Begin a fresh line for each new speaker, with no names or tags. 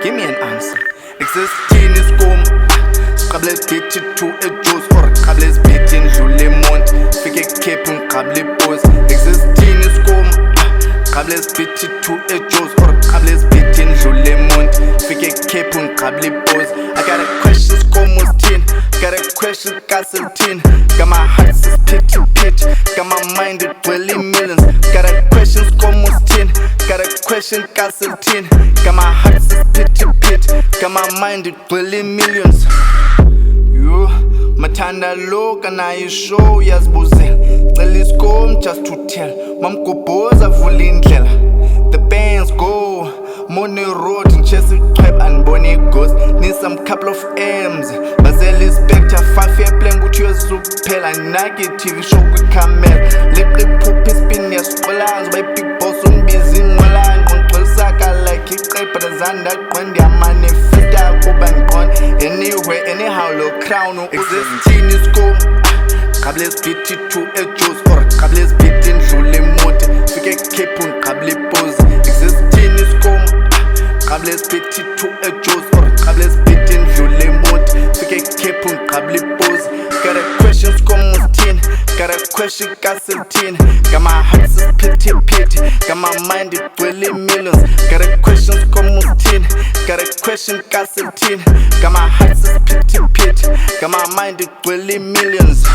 give me an answer. Existing Iskom, قبل بيتي to a juice or قبل بيتي نجولي مونت فيك كيب قبل بوز. Existing Iskom, قبل بيتي to a juice or قبل بيتي نجولي مونت فيك كيب قبل بوز. I got a question como 10, got a question castle 10, got my heart is pit, got my mind it dwelling millions. Got a question como 10, got a question castle 10, got my heart is pit, got my mind it dwelling millions. You Mathanda loka na show yazibuzela cela Iskom just to tell mamgobhoza vula indlela. The bands go money road in Chelsea trap and bonnie ghost need some couple of M's bazela inspector 5 year plan ukuthi uyozukuphela nake TV show kwicamera leqe phuphi spin yasiqolanzo by big boss umbizi ngolanga ngixolisaka like iqepha lazanda qwendi amanifesta kuba ngiqona anywhere anyhow lo crown existing Iskom قبل سبيتي to a juice or قبل سبيتي نجولي موت فيك كيبون قبل بوز. Existing Iskom قبل سبيتي to a juice or قبل سبيتي نجولي موت فيك كيبون قبل بوز. Got a question como 10, got a question castle 10, got my heart is pit, got my mind it dwelling millions. Got a question como 10, got a question castle 10, got my heart is pit, got my mind it dwelling millions.